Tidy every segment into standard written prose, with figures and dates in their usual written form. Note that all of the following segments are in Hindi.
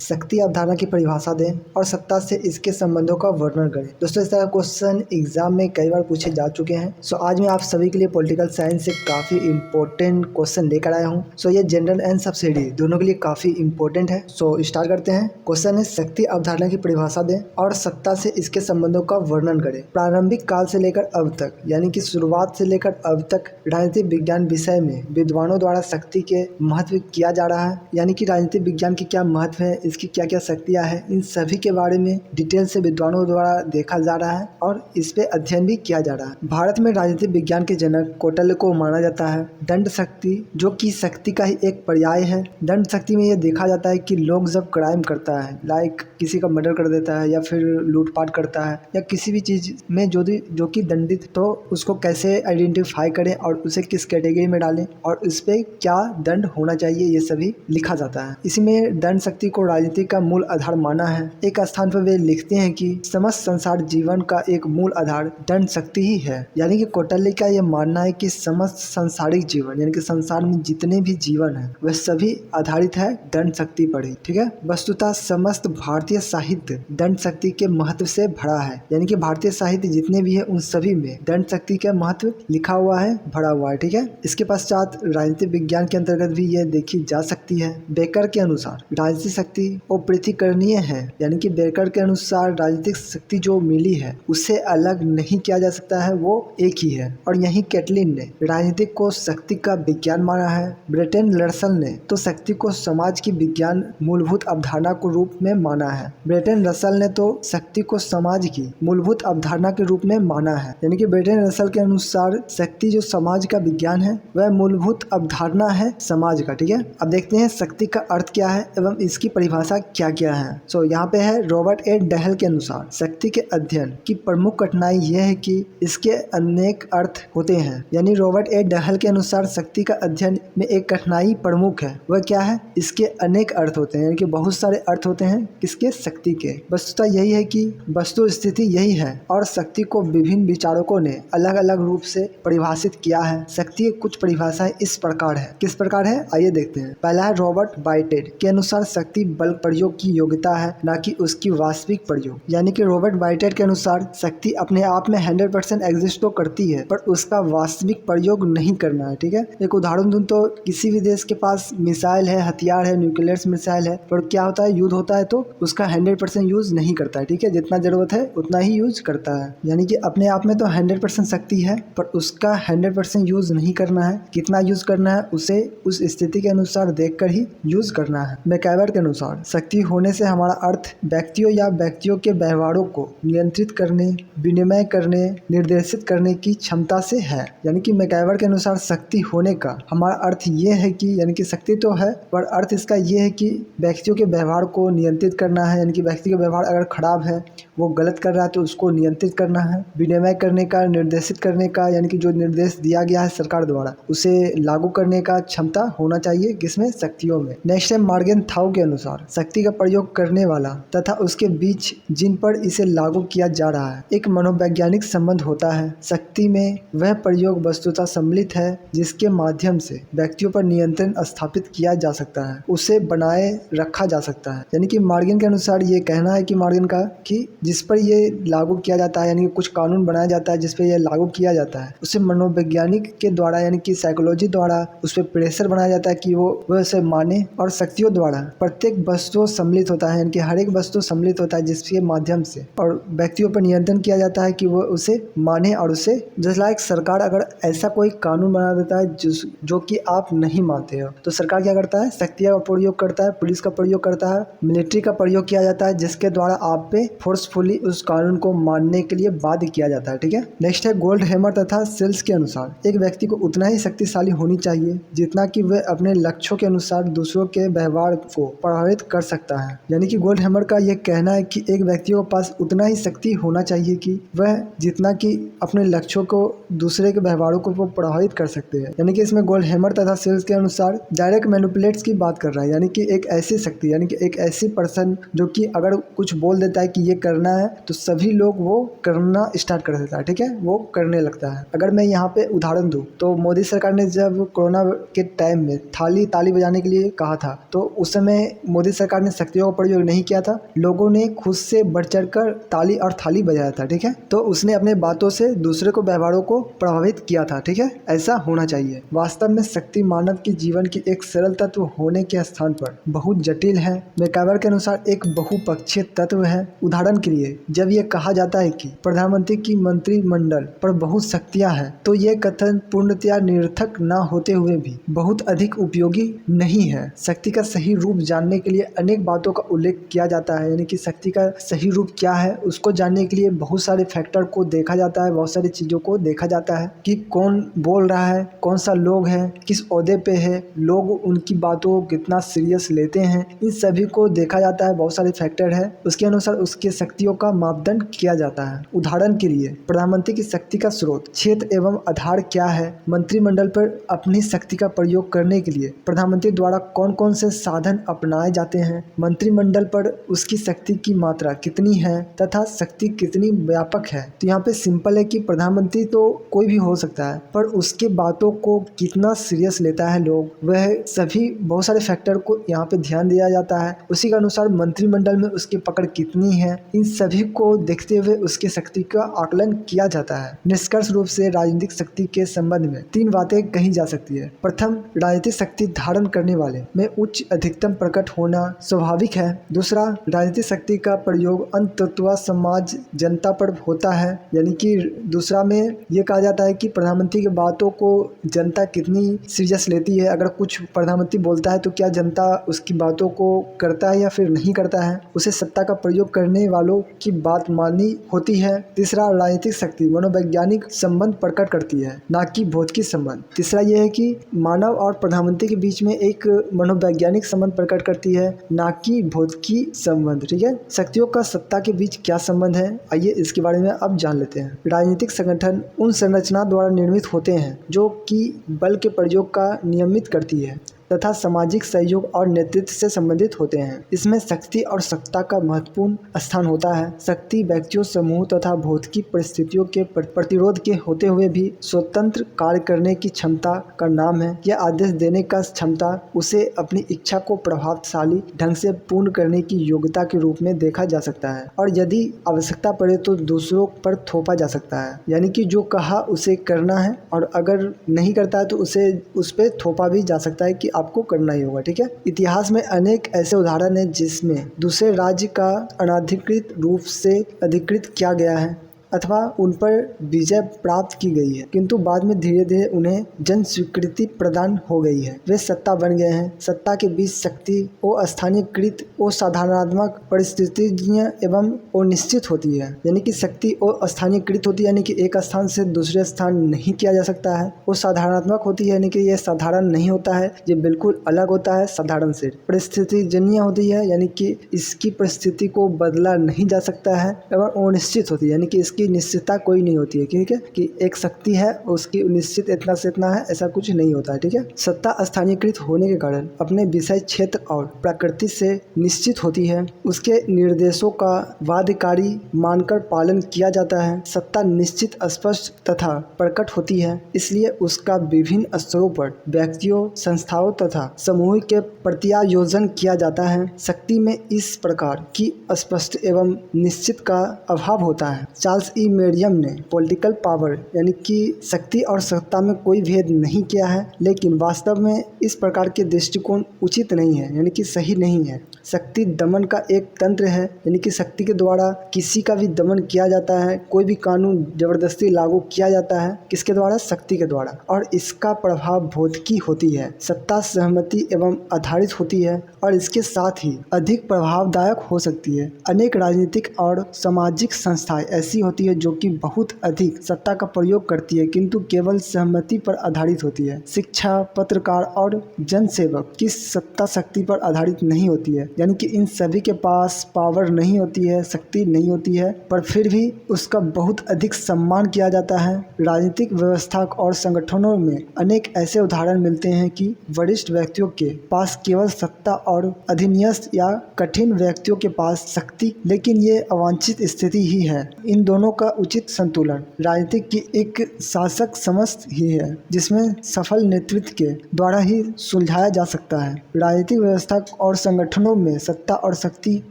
शक्ति अवधारणा की परिभाषा दें और सत्ता से इसके संबंधों का वर्णन करें। दोस्तों इस तरह क्वेश्चन एग्जाम में कई बार पूछे जा चुके हैं। सो आज मैं आप सभी के लिए पॉलिटिकल साइंस से काफ़ी इंपॉर्टेंट क्वेश्चन लेकर आया हूँ। सो ये जनरल एंड सब्सिडी दोनों के लिए काफ़ी इंपॉर्टेंट है। सो स्टार्ट करते हैं। क्वेश्चन है शक्ति अवधारणा की परिभाषा दें और सत्ता से इसके संबंधों का वर्णन करें। प्रारंभिक काल से लेकर अब तक यानी कि शुरुआत से लेकर अब तक राजनीतिक विज्ञान विषय में विद्वानों द्वारा शक्ति के महत्व किया जा रहा है, यानी कि राजनीतिक विज्ञान की क्या महत्व है, इसकी क्या क्या शक्तियाँ हैं, इन सभी के बारे में डिटेल से विद्वानों द्वारा देखा जा रहा है और इस पे अध्ययन भी किया जा रहा है। भारत में राजनीतिक विज्ञान के जनक कौटिल्य को माना जाता है। दंड शक्ति जो कि शक्ति का ही एक पर्याय है। दंड शक्ति में यह देखा जाता है कि लोग जब क्राइम करता है, लाइक किसी का मर्डर कर देता है या फिर लूटपाट करता है या किसी भी चीज़ में जो कि दंडित, तो उसको कैसे आइडेंटिफाई करें और उसे किस कैटेगरी में डालें और इस पे क्या दंड होना चाहिए, ये सभी लिखा जाता है। इसी में दंड शक्ति को राजनीति का मूल आधार माना है। एक स्थान पर वे लिखते हैं कि समस्त संसार जीवन का एक मूल आधार दंड शक्ति ही है। यानी कि कौटिल्य का यह मानना है कि समस्त संसारिक जीवन यानी कि संसार में जितने भी जीवन है वह सभी आधारित है दंड शक्ति पर ही। ठीक है। वस्तुतः समस्त भारतीय साहित्य दंड शक्ति के महत्व से भरा है, यानी कि भारतीय साहित्य जितने भी है उन सभी में दंड शक्ति का महत्व लिखा हुआ है, भरा हुआ है। ठीक है। इसके पश्चात राजनीतिक विज्ञान के अंतर्गत भी यह देखी जा सकती है। बेकर के अनुसार राजनीतिक शक्ति अपृथ्वीकरणीय है, यानी कि बेकर के अनुसार राजनीतिक शक्ति जो मिली है उससे अलग नहीं किया जा सकता है, वो एक ही है। और यही कैटलिन ने राजनीतिक को शक्ति का विज्ञान माना है। ब्रेटन रसल ने तो शक्ति को समाज की विज्ञान मूलभूत अवधारणा के रूप में माना है। ब्रेटन रसल ने तो शक्ति को समाज की मूलभूत अवधारणा के रूप में माना है, यानी कि ब्रेटन रसल के अनुसार शक्ति जो समाज का विज्ञान है वह मूलभूत अवधारणा है समाज का। ठीक है। अब देखते हैं शक्ति का अर्थ क्या है एवं इसकी परिभाषा क्या क्या है। सो यहाँ पे है रॉबर्ट ए डहल के अनुसार शक्ति के अध्ययन की प्रमुख कठिनाई यह है कि इसके अनेक अर्थ होते हैं। यानी रॉबर्ट ए डहल के अनुसार शक्ति का अध्ययन में एक कठिनाई प्रमुख है, वह क्या है, इसके अनेक अर्थ होते हैं, यानी कि बहुत सारे अर्थ होते हैं किसके, शक्ति के। वस्तुतः यही है कि वस्तु स्थिति यही है और शक्ति को विभिन्न विचारकों ने अलग अलग रूप से परिभाषित किया है। शक्ति की कुछ परिभाषाएं इस प्रकार है। किस प्रकार है आइए देखते हैं। पहला है रॉबर्ट बाइटेड के अनुसार शक्ति बल प्रयोग की योग्यता है, न कि उसकी वास्तविक प्रयोग। यानी कि रॉबर्ट बाइटेड के अनुसार शक्ति अपने आप में 100% एग्जिस्ट तो करती है पर उसका वास्तविक प्रयोग नहीं करना है। ठीक है। एक उदाहरण दूं तो किसी भी देश के पास मिसाइल है, हथियार है, न्यूक्लियर मिसाइल है, पर क्या होता है, युद्ध होता है तो उसका 100% यूज नहीं करता है। ठीक है। जितना जरूरत है उतना ही यूज करता है। यानी कि अपने आप में तो 100% शक्ति है पर उसका 100% यूज नहीं करना है। कितना यूज करना है उसे उस स्थिति के अनुसार देखकर ही यूज करना है। मैकइवर के अनुसार शक्ति होने से हमारा अर्थ व्यक्तियों या व्यक्तियों के व्यवहारों को नियंत्रित करने, विनिमय करने, निर्देशित करने की क्षमता से है। यानी कि मैकइवर के अनुसार शक्ति होने का हमारा अर्थ ये है कि यानी कि शक्ति तो है पर अर्थ इसका ये है कि व्यक्तियों के व्यवहार को नियंत्रित करना है। यानी कि व्यक्ति का व्यवहार अगर खराब है, वो गलत कर रहा है तो उसको नियंत्रित करना है। विनिमय करने का, निर्देशित करने का, यानी कि जो निर्देश दिया गया है सरकार द्वारा उसे लागू करने का क्षमता होना चाहिए किसमें, शक्तियों में। नेक्स्ट है मार्गन थाउ के अनुसार शक्ति का प्रयोग करने वाला तथा उसके बीच जिन पर इसे लागू किया जा रहा है एक मनोवैज्ञानिक संबंध होता है। शक्ति में वह प्रयोग वस्तुतः सम्मिलित है जिसके माध्यम से व्यक्तियों पर नियंत्रण स्थापित किया जा सकता है, उसे बनाए रखा जा सकता है। यानी कि मार्गन के अनुसार ये कहना है कि मार्गन का कि जिस पर ये लागू किया जाता है, यानी कि कुछ कानून बनाया जाता है जिस पर यह लागू किया जाता है, उसे मनोवैज्ञानिक के द्वारा यानी कि साइकोलॉजी द्वारा उस पर प्रेशर बनाया जाता है कि वो उसे माने। और शक्तियों द्वारा प्रत्येक वस्तु सम्मिलित होता है, यानी कि हर एक वस्तु सम्मिलित होता है जिसके माध्यम से और व्यक्तियों पर नियंत्रण किया जाता है कि वो उसे माने और उसे, जैसे लाइक सरकार अगर ऐसा कोई कानून बना देता है जो कि आप नहीं मानते हो तो सरकार क्या करता है, शक्तियों का प्रयोग करता है, पुलिस का प्रयोग करता है, मिलिट्री का प्रयोग किया जाता है जिसके द्वारा आप पे फोर्सफुली उस कानून को मानने के लिए बाध्य किया जाता है। ठीक है। नेक्स्ट है गोल्ड हैमर तथा सेल्स के अनुसार एक व्यक्ति को उतना ही शक्तिशाली होनी चाहिए जितना कि वह अपने लक्ष्यों के अनुसार दूसरों के व्यवहार को प्रभावित कर सकता है। यानी कि गोल्ड हैमर का यह कहना है कि एक व्यक्ति के पास उतना ही शक्ति होना चाहिए कि वह जितना कि अपने लक्ष्यों को दूसरे के व्यवहारों को प्रभावित कर सकते हैं। यानी कि इसमें गोल्ड हैमर तथा सेल्स के अनुसार डायरेक्ट मैनिपुलेट्स की बात कर रहा है, यानी कि एक ऐसी शक्ति, यानी कि एक ऐसी पर्सन जो कि अगर कुछ बोल देता है कि ये करना है तो सभी लोग वो करना स्टार्ट कर देता है। ठीक है। वो करने लगता है। अगर मैं यहाँ पे उदाहरण दूं तो मोदी सरकार ने जब कोरोना के टाइम में ताली बजाने के लिए कहा था तो उस समय मोदी मोदी सरकार ने शक्तियों का प्रयोग नहीं किया था, लोगों ने खुद से बढ़ चढ़कर ताली और थाली बजाया था, ठीक है। तो उसने अपने बातों से दूसरे को व्यवहारों को प्रभावित किया था, ठीक है। ऐसा होना चाहिए। वास्तव में शक्ति मानव के जीवन की एक सरल तत्व होने के स्थान पर बहुत जटिल है। मैकावर के अनुसार एक बहुपक्षीय तत्व है। उदाहरण के लिए जब यह कहा जाता है कि प्रधानमंत्री की मंत्रिमंडल पर बहुत शक्तियां हैं, तो यह कथन पूर्णतया निरर्थक न होते हुए भी बहुत अधिक उपयोगी नहीं है। शक्ति का सही रूप जानने के लिए अनेक बातों का उल्लेख किया जाता है, यानी कि शक्ति का सही रूप क्या है उसको जानने के लिए बहुत सारे फैक्टर को देखा जाता है, बहुत सारी चीज़ों को देखा जाता है कि कौन बोल रहा है, कौन सा लोग है, किस ओहदे पे है, लोग उनकी बातों को कितना सीरियस लेते हैं, इन सभी को देखा जाता है। बहुत सारे फैक्टर है, उसके अनुसार उसके शक्तियों का मापदंड किया जाता है। उदाहरण के लिए प्रधानमंत्री की शक्ति का स्रोत, क्षेत्र एवं आधार क्या है। मंत्रिमंडल पर अपनी शक्ति का प्रयोग करने के लिए प्रधानमंत्री द्वारा कौन कौन से साधन अपनाए जाते हैं, मंत्रिमंडल पर उसकी शक्ति की मात्रा कितनी है तथा शक्ति कितनी व्यापक है। तो यहाँ पे सिंपल है कि प्रधानमंत्री तो कोई भी हो सकता है, पर उसके बातों को कितना सीरियस लेता है लोग, वह सभी बहुत सारे फैक्टर को यहाँ पे ध्यान दिया जाता है। उसी के अनुसार मंत्रिमंडल में उसकी पकड़ कितनी है, इन सभी को देखते हुए उसकी शक्ति का आकलन किया जाता है। निष्कर्ष रूप से राजनीतिक शक्ति के संबंध में 3 बातें कही जा सकती है। प्रथम, राजनीतिक शक्ति धारण करने वाले में उच्च अधिकतम प्रकट होना स्वाभाविक है। दूसरा, राजनीतिक शक्ति का प्रयोग अंततः समाज जनता पर होता है, यानी कि दूसरा में ये कहा जाता है कि प्रधानमंत्री की बातों को जनता कितनी सीरियस लेती है। अगर कुछ प्रधानमंत्री बोलता है तो क्या जनता उसकी बातों को करता है या फिर नहीं करता है, उसे सत्ता का प्रयोग करने वालों की बात माननी होती है। तीसरा, राजनीतिक शक्ति मनोवैज्ञानिक संबंध प्रकट करती है, ना कि भौतिक संबंध। तीसरा यह है कि मानव और प्रधानमंत्री के बीच में एक मनोवैज्ञानिक संबंध प्रकट करती है, ना कि भौतिकी संबंध, ठीक है। शक्तियों का सत्ता के बीच क्या संबंध है, आइए इसके बारे में अब जान लेते हैं। राजनीतिक संगठन उन संरचना द्वारा निर्मित होते हैं जो कि बल के प्रयोग का नियमित करती है तथा सामाजिक सहयोग और नेतृत्व से संबंधित होते हैं। इसमें शक्ति और सत्ता का महत्वपूर्ण स्थान होता है। शक्ति व्यक्तियों, समूह तथा भौतिक परिस्थितियों के प्रतिरोध के होते हुए भी स्वतंत्र कार्य करने की क्षमता का नाम है। यह आदेश देने का क्षमता उसे अपनी इच्छा को प्रभावशाली ढंग से पूर्ण करने की योग्यता के रूप में देखा जा सकता है और यदि आवश्यकता पड़े तो दूसरों पर थोपा जा सकता है, यानी कि जो कहा उसे करना है और अगर नहीं करता है तो उसे उस पर थोपा भी जा सकता है कि आपको करना ही होगा, ठीक है। इतिहास में अनेक ऐसे उदाहरण हैं जिसमें दूसरे राज्य का अनाधिकृत रूप से अधिकृत किया गया है अथवा उन पर विजय प्राप्त की गई है, किंतु बाद में धीरे धीरे उन्हें जन स्वीकृति प्रदान हो गई है, वे सत्ता बन गए हैं। सत्ता के बीच शक्ति वो स्थानीयकृत, वो साधारणात्मक, परिस्थितिजन्य एवं वो निश्चित होती है, यानी कि शक्ति वो स्थानीयकृत होती है, यानी कि एक स्थान से दूसरे स्थान नहीं किया जा सकता है। वो साधारणात्मक होती है, यानी कि ये साधारण नहीं होता है, ये बिल्कुल अलग होता है साधारण से। परिस्थितिजन्य होती है, यानी कि इसकी परिस्थिति को बदला नहीं जा सकता है। एवं वो निश्चित होती है, यानी कि की निश्चितता कोई नहीं होती है, ठीक है, कि एक शक्ति है उसकी निश्चित इतना से इतना है, ऐसा कुछ नहीं होता है, ठीक है। सत्ता स्थानीयकृत होने के कारण अपने विषय क्षेत्र और प्रकृति से निश्चित होती है। उसके निर्देशों का बाध्यकारी मानकर पालन किया जाता है। सत्ता निश्चित, स्पष्ट तथा प्रकट होती है, इसलिए उसका विभिन्न स्तरों पर व्यक्तियों, संस्थाओं तथा समूह के प्रत्यायोजन किया जाता है। शक्ति में इस प्रकार की स्पष्ट एवं निश्चित का अभाव होता है। चार्ल्स ई मेरियम ने पॉलिटिकल पावर यानी कि शक्ति और सत्ता में कोई भेद नहीं किया है, लेकिन वास्तव में इस प्रकार के दृष्टिकोण उचित नहीं है, यानी कि सही नहीं है। शक्ति दमन का एक तंत्र है, यानी कि शक्ति के द्वारा किसी का भी दमन किया जाता है, कोई भी कानून जबरदस्ती लागू किया जाता है, किसके द्वारा? शक्ति के द्वारा, और इसका प्रभाव भौतिकी होती है। सत्ता सहमति एवं आधारित होती है और इसके साथ ही अधिक प्रभावदायक हो सकती है। अनेक राजनीतिक और सामाजिक संस्थाएं ऐसी होती है जो कि बहुत अधिक सत्ता का प्रयोग करती है, किंतु केवल सहमति पर आधारित होती है। शिक्षा, पत्रकार और जनसेवक की सत्ता शक्ति पर आधारित नहीं होती है, यानी कि इन सभी के पास पावर नहीं होती है, शक्ति नहीं होती है, पर फिर भी उसका बहुत अधिक सम्मान किया जाता है। राजनीतिक व्यवस्था और संगठनों में अनेक ऐसे उदाहरण मिलते हैं कि वरिष्ठ व्यक्तियों के पास केवल सत्ता और अधीनस्थ या कठिन व्यक्तियों के पास शक्ति, लेकिन ये अवांछित स्थिति ही है। इन दोनों दोनों का उचित संतुलन। राजनीति की एक शासक समस्त ही है जिसमें सफल नेतृत्व के द्वारा ही सुलझाया जा सकता है। राजनीतिक व्यवस्था और संगठनों में सत्ता और शक्ति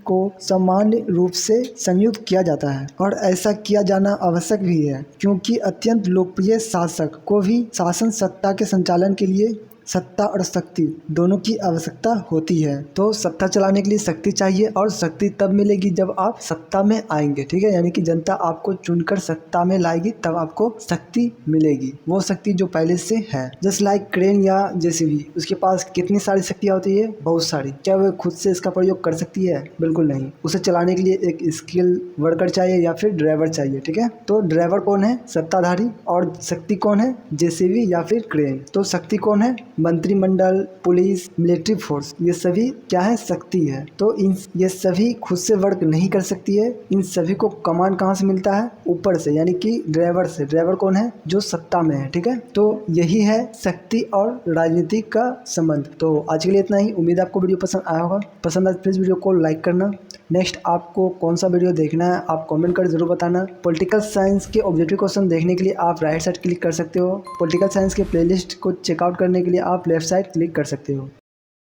को सामान्य रूप से संयुक्त किया जाता है और ऐसा किया जाना आवश्यक भी है, क्योंकि अत्यंत लोकप्रिय शासक को भी शासन सत्ता के संचालन के लिए सत्ता और शक्ति दोनों की आवश्यकता होती है। तो सत्ता चलाने के लिए शक्ति चाहिए और शक्ति तब मिलेगी जब आप सत्ता में आएंगे, ठीक है। यानी कि जनता आपको चुनकर सत्ता में लाएगी तब आपको शक्ति मिलेगी, वो शक्ति जो पहले से है। जस्ट लाइक क्रेन या जेसीबी, उसके पास कितनी सारी शक्तियाँ होती है? बहुत सारी। क्या वह खुद से इसका प्रयोग कर सकती है? बिल्कुल नहीं। उसे चलाने के लिए एक स्किल वर्कर चाहिए या फिर ड्राइवर चाहिए, ठीक है। तो ड्राइवर कौन है? सत्ताधारी। और शक्ति कौन है? जेसीबी या फिर क्रेन। तो शक्ति कौन है? मंत्रिमंडल, पुलिस, मिलिट्री फोर्स, ये सभी क्या है? शक्ति है। तो ये सभी खुद से वर्क नहीं कर सकती है। इन सभी को कमांड कहाँ से मिलता है? ऊपर से, यानी कि ड्राइवर से। ड्राइवर कौन है? जो सत्ता में है, ठीक है। तो यही है शक्ति और राजनीति का संबंध। तो आज के लिए इतना ही। उम्मीद आपको वीडियो पसंद आया होगा। पसंद आए प्लीज वीडियो को लाइक करना। नेक्स्ट आपको कौन सा वीडियो देखना है आप कमेंट कर जरूर बताना। पॉलिटिकल साइंस के ऑब्जेक्टिव क्वेश्चन देखने के लिए आप राइट साइड क्लिक कर सकते हो। पॉलिटिकल साइंस के प्लेलिस्ट को चेकआउट करने के लिए आप लेफ्ट साइड क्लिक कर सकते हो।